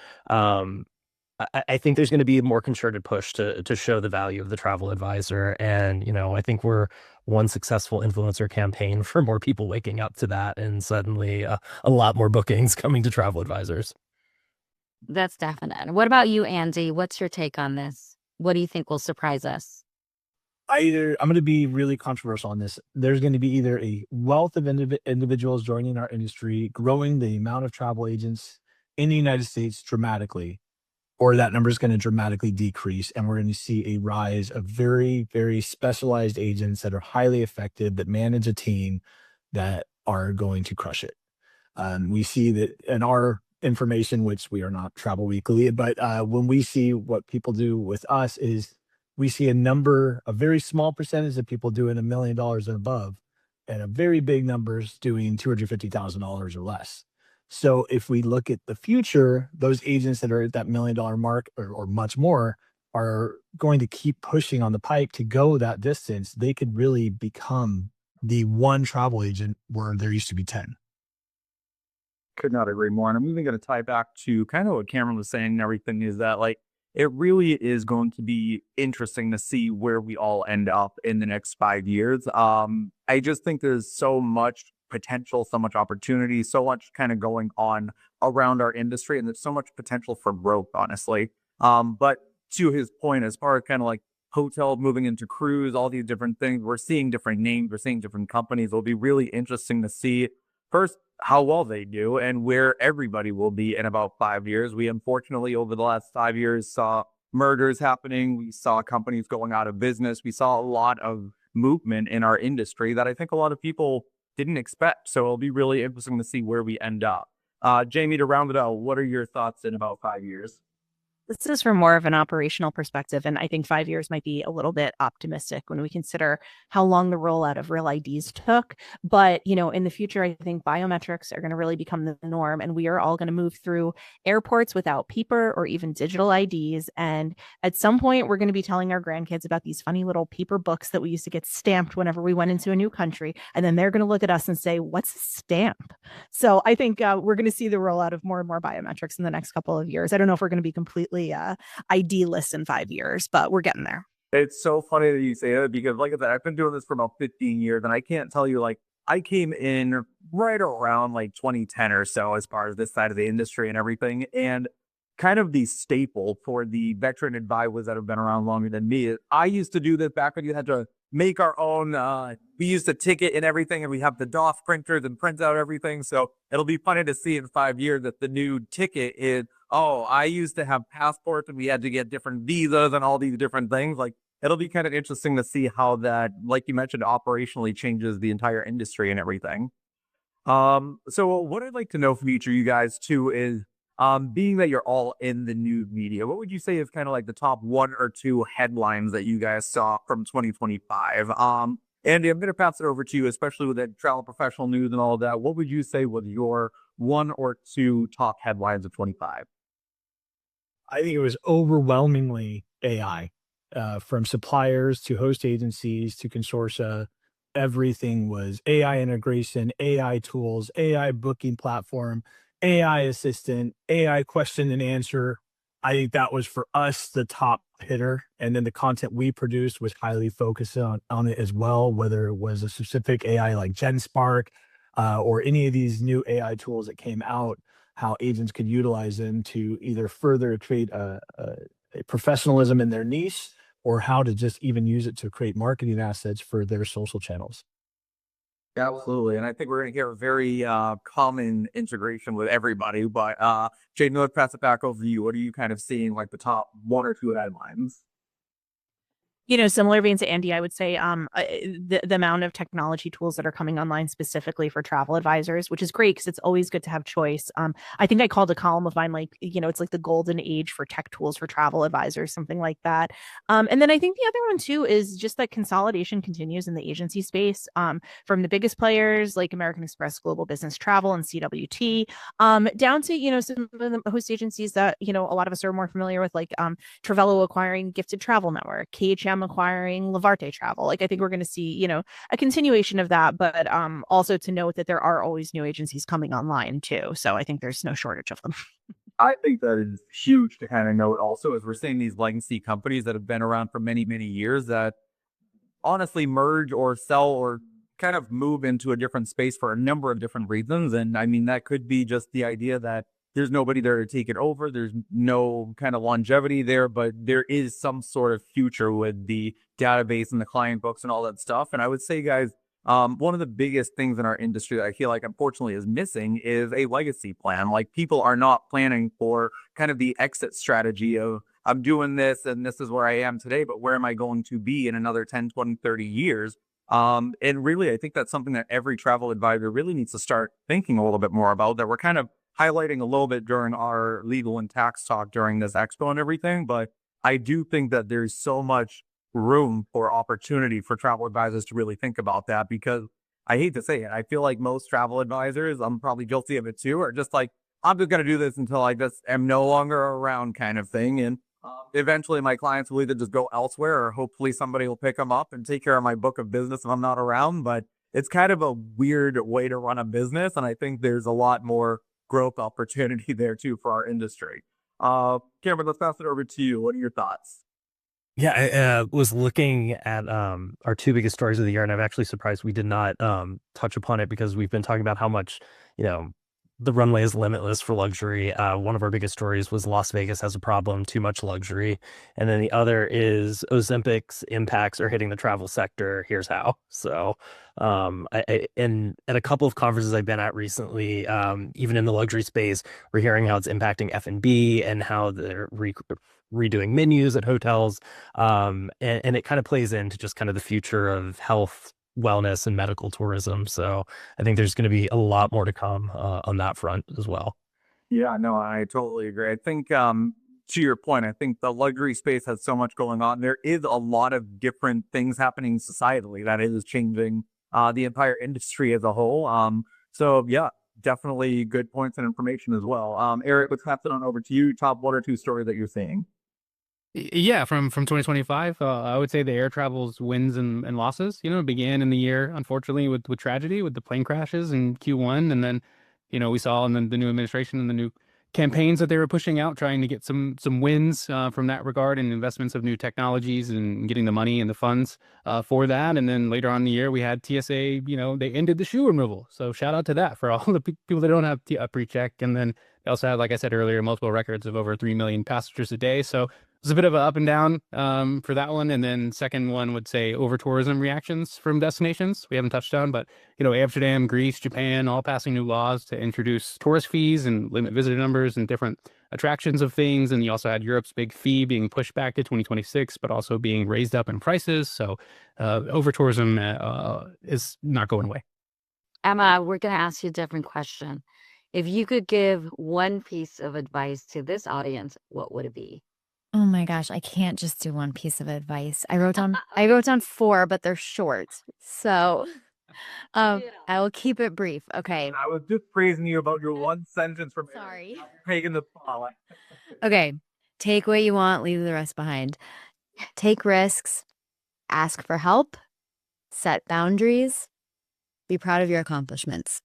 I think there's going to be a more concerted push to show the value of the travel advisor. And, I think we're one successful influencer campaign for more people waking up to that and suddenly a lot more bookings coming to travel advisors. That's definite. What about you, Andy? What's your take on this? What do you think will surprise us? I'm going to be really controversial on this. There's going to be either a wealth of individuals joining our industry, growing the amount of travel agents in the United States dramatically, or that number is going to dramatically decrease. And we're going to see a rise of very, very specialized agents that are highly effective, that manage a team, that are going to crush it. We see that in our information, which we are not Travel Weekly, but when we see what people do with us is we see a very small percentage of people doing $1 million and above, and a very big numbers doing $250,000 or less. So if we look at the future, those agents that are at that $1 million mark or much more are going to keep pushing on the pike to go that distance. They could really become the one travel agent where there used to be 10. Could not agree more. And I'm even going to tie back to kind of what Cameron was saying and everything, is that like it really is going to be interesting to see where we all end up in the next 5 years. I just think there's so much potential, so much opportunity, so much kind of going on around our industry, and there's so much potential for growth, honestly. But to his point, as far as kind of like hotel moving into cruise, all these different things, we're seeing different names, we're seeing different companies. It'll be really interesting to see first how well they do and where everybody will be in about 5 years. We unfortunately over the last 5 years saw mergers happening. We saw companies going out of business. We saw a lot of movement in our industry that I think a lot of people didn't expect. So it'll be really interesting to see where we end up. Jamie, to round it out, what are your thoughts in about 5 years? This is from more of an operational perspective, and I think 5 years might be a little bit optimistic when we consider how long the rollout of Real IDs took. But, in the future, I think biometrics are going to really become the norm, and we are all going to move through airports without paper or even digital IDs. And at some point, we're going to be telling our grandkids about these funny little paper books that we used to get stamped whenever we went into a new country. And then they're going to look at us and say, "What's a stamp?" So I think we're going to see the rollout of more and more biometrics in the next couple of years. I don't know if we're going to be completely ID-less in 5 years, but we're getting there. It's so funny that you say that because, like I said, I've been doing this for about 15 years, and I can't tell you, like, I came in right around like 2010 or so as far as this side of the industry and everything. And kind of the staple for the veteran advisors that have been around longer than me, I used to do this back when you had to make our own, we used to ticket and everything, and we have the DOS printers and print out everything. So it'll be funny to see in 5 years that the new ticket is, oh, I used to have passports and we had to get different visas and all these different things. Like, it'll be kind of interesting to see how that, like you mentioned, operationally changes the entire industry and everything. So what I'd like to know from each of you guys too is, being that you're all in the news media, what would you say is kind of like the top 1 or 2 headlines that you guys saw from 2025? Andy, I'm going to pass it over to you, especially with that travel professional news and all of that. What would you say was your 1 or 2 top headlines of 25? I think it was overwhelmingly AI, from suppliers to host agencies to consortia. Everything was AI integration, AI tools, AI booking platform, AI assistant, AI question and answer. I think that was for us the top hitter. And then the content we produced was highly focused on it as well, whether it was a specific AI like GenSpark or any of these new AI tools that came out, how agents could utilize them to either further create a professionalism in their niche, or how to just even use it to create marketing assets for their social channels. Absolutely. And I think we're going to hear a very common integration with everybody. But Jaden, let's pass it back over to you. What are you kind of seeing like the top 1 or 2 headlines? Similar vein to Andy, I would say the amount of technology tools that are coming online specifically for travel advisors, which is great because it's always good to have choice. I think I called a column of mine like, it's like the golden age for tech tools for travel advisors, something like that. And then I think the other one too is just that consolidation continues in the agency space, from the biggest players like American Express, Global Business Travel, and CWT, down to, some of the host agencies that, a lot of us are more familiar with, like Travello acquiring Gifted Travel Network, KHM acquiring Lavarte Travel. Like, I think we're going to see, a continuation of that, but also to note that there are always new agencies coming online too. So I think there's no shortage of them. I think that is huge to kind of note also, as we're seeing these legacy companies that have been around for many, many years that honestly merge or sell or kind of move into a different space for a number of different reasons. And I mean, that could be just the idea that there's nobody there to take it over. There's no kind of longevity there, but there is some sort of future with the database and the client books and all that stuff. And I would say, guys, one of the biggest things in our industry that I feel like unfortunately is missing is a legacy plan. Like people are not planning for kind of the exit strategy of I'm doing this and this is where I am today, but where am I going to be in another 10, 20, 30 years? And really, I think that's something that every travel advisor really needs to start thinking a little bit more about, that we're kind of highlighting a little bit during our legal and tax talk during this expo and everything. But I do think that there's so much room for opportunity for travel advisors to really think about that, because I hate to say it, I feel like most travel advisors, I'm probably guilty of it too, are just like, I'm just going to do this until I just am no longer around kind of thing. And eventually my clients will either just go elsewhere or hopefully somebody will pick them up and take care of my book of business if I'm not around. But it's kind of a weird way to run a business. And I think there's a lot more growth opportunity there too for our industry. Cameron, let's pass it over to you. What are your thoughts? Yeah, I was looking at our two biggest stories of the year, and I'm actually surprised we did not touch upon it, because we've been talking about how much, the runway is limitless for luxury. One of our biggest stories was Las Vegas has a problem, too much luxury. And then the other is Ozempic's impacts are hitting the travel sector. Here's how. So, and at a couple of conferences I've been at recently, even in the luxury space, we're hearing how it's impacting F&B and how they're redoing menus at hotels. And it kind of plays into just kind of the future of health, wellness, and medical tourism. So I think there's going to be a lot more to come on that front as well. Yeah, no, I totally agree. I think to your point, I think the luxury space has so much going on. There is a lot of different things happening societally that is changing the entire industry as a whole. So yeah, definitely good points and information as well. Eric, let's pass it on over to you. Top 1 or 2 stories that you're seeing. Yeah, from 2025, I would say the air travel's wins and losses, began in the year, unfortunately, with tragedy, with the plane crashes in Q1. And then, we saw in the new administration and the new campaigns that they were pushing out, trying to get some wins from that regard, and investments of new technologies and getting the money and the funds for that. And then later on in the year, we had TSA, they ended the shoe removal. So shout out to that for all the people that don't have a pre-check. And then they also had, like I said earlier, multiple records of over 3 million passengers a day. So it was a bit of an up and down for that one. And then second one would say over tourism reactions from destinations we haven't touched on, but Amsterdam, Greece, Japan, all passing new laws to introduce tourist fees and limit visitor numbers and different attractions of things. And you also had Europe's big fee being pushed back to 2026, but also being raised up in prices. So over tourism is not going away. Emma, we're going to ask you a different question. If you could give one piece of advice to this audience, what would it be? Oh my gosh, I can't just do one piece of advice. I wrote down 4, but they're short. So I will keep it brief. Okay. I was just praising you about your one sentence from Sorry. Eric. Taking the spotlight. Okay. Take what you want, leave the rest behind. Take risks, ask for help, set boundaries, be proud of your accomplishments.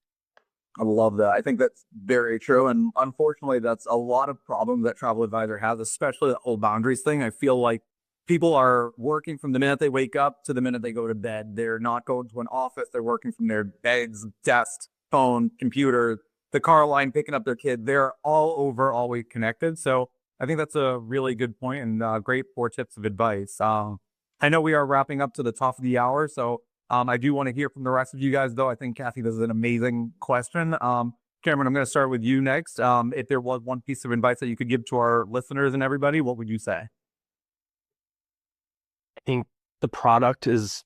I love that. I think that's very true. And unfortunately, that's a lot of problems that Travel Advisor has, especially the whole boundaries thing. I feel like people are working from the minute they wake up to the minute they go to bed. They're not going to an office. They're working from their beds, desk, phone, computer, the car line, picking up their kid. They're all over, always connected. So I think that's a really good point and great 4 tips of advice. I know we are wrapping up to the top of the hour. So I do want to hear from the rest of you guys, though. I think, Kathy, this is an amazing question. Cameron, I'm going to start with you next. If there was one piece of advice that you could give to our listeners and everybody, what would you say? I think the product is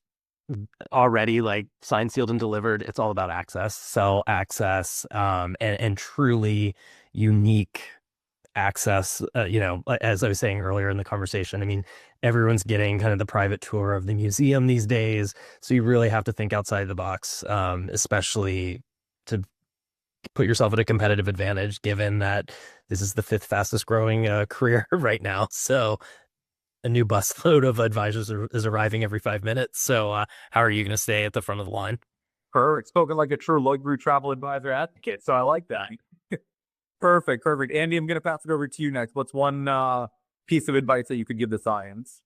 already like signed, sealed, and delivered. It's all about access, sell access, and truly unique access. As I was saying earlier in the conversation, I mean, everyone's getting kind of the private tour of the museum these days. So you really have to think outside the box, especially to put yourself at a competitive advantage, given that this is the 5th fastest growing career right now. So a new busload of advisors is arriving every 5 minutes. So how are you going to stay at the front of the line? Perfect. Spoken like a true luxury travel advisor advocate. So I like that. Perfect. Andy, I'm going to pass it over to you next. What's one piece of advice that you could give the science?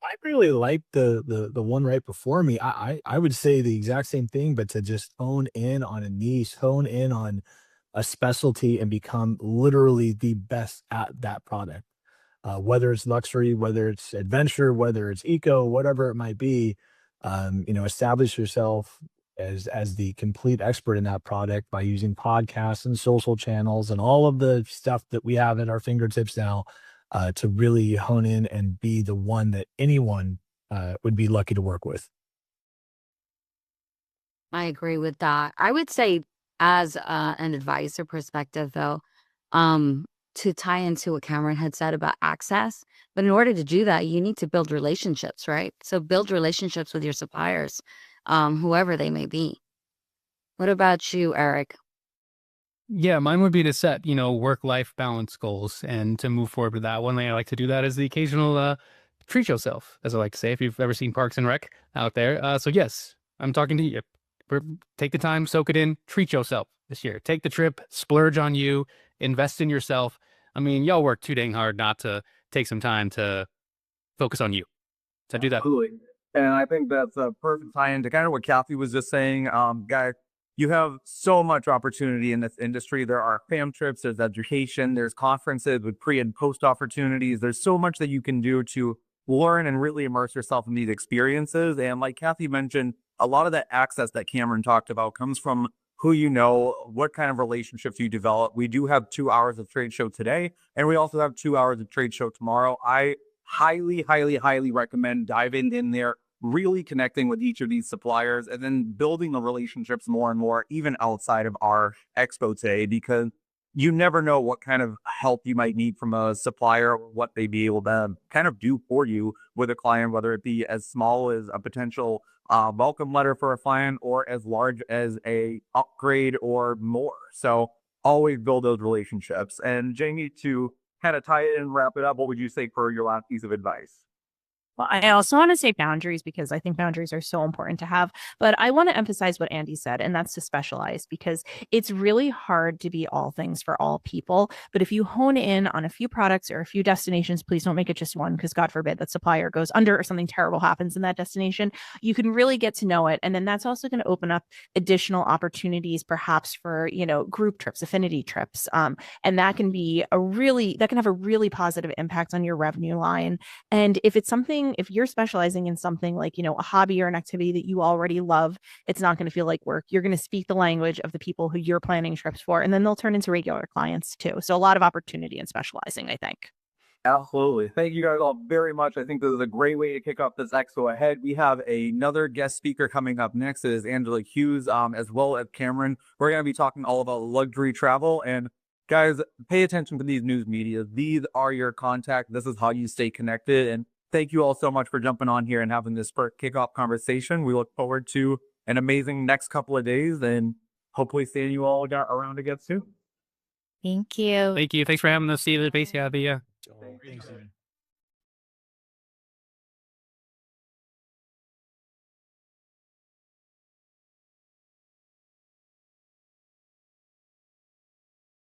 I really like the one right before me. I would say the exact same thing, but to just hone in on a niche, hone in on a specialty and become literally the best at that product. Whether it's luxury, whether it's adventure, whether it's eco, whatever it might be, establish yourself as the complete expert in that product by using podcasts and social channels and all of the stuff that we have at our fingertips now, to really hone in and be the one that anyone would be lucky to work with. I agree with that. I would say, as an advisor perspective, though, to tie into what Cameron had said about access, but in order to do that, you need to build relationships, right? So build relationships with your suppliers, whoever they may be. What about you, Eric? Yeah, mine would be to set, work-life balance goals and to move forward with that. One way I like to do that is the occasional treat yourself, as I like to say, if you've ever seen Parks and Rec out there. So yes, I'm talking to you. Take the time, soak it in, treat yourself this year. Take the trip, splurge on you, invest in yourself. I mean, y'all work too dang hard not to take some time to focus on you. So do that. Absolutely. And I think that's a perfect tie-in to kind of what Kathy was just saying. Guy, you have so much opportunity in this industry. There are fam trips, there's education, there's conferences with pre and post opportunities. There's so much that you can do to learn and really immerse yourself in these experiences. And like Kathy mentioned, a lot of that access that Cameron talked about comes from who you know, what kind of relationships you develop. We do have 2 hours of trade show today, and we also have 2 hours of trade show tomorrow. I highly, highly, highly recommend diving in there, really connecting with each of these suppliers, and then building the relationships more and more, even outside of our expo today, because you never know what kind of help you might need from a supplier or what they'd be able to kind of do for you with a client, whether it be as small as a potential welcome letter for a client or as large as a upgrade or more. So always build those relationships. And Jamie, to kind of tie it and wrap it up, what would you say for your last piece of advice? Well, I also want to say boundaries because I think boundaries are so important to have. But I want to emphasize what Andy said, and that's to specialize because it's really hard to be all things for all people. But if you hone in on a few products or a few destinations, please don't make it just one because God forbid that supplier goes under or something terrible happens in that destination. You can really get to know it. And then that's also going to open up additional opportunities, perhaps for, group trips, affinity trips. And that can have a really positive impact on your revenue line. And if it's something, if you're specializing in something like, a hobby or an activity that you already love, it's not going to feel like work. You're going to speak the language of the people who you're planning trips for, and then they'll turn into regular clients too. So a lot of opportunity in specializing, I think. Absolutely. Thank you guys all very much. I think this is a great way to kick off this expo ahead. We have another guest speaker coming up next. It is Angela Hughes, as well as Cameron. We're going to be talking all about luxury travel. And guys, pay attention to these news media. These are your contacts. This is how you stay connected. And thank you all so much for jumping on here and having this first kickoff conversation. We look forward to an amazing next couple of days and hopefully seeing you all around again soon. Thank you. Thank you. Thanks for having us. See you at the base. Yeah, Thanks, man.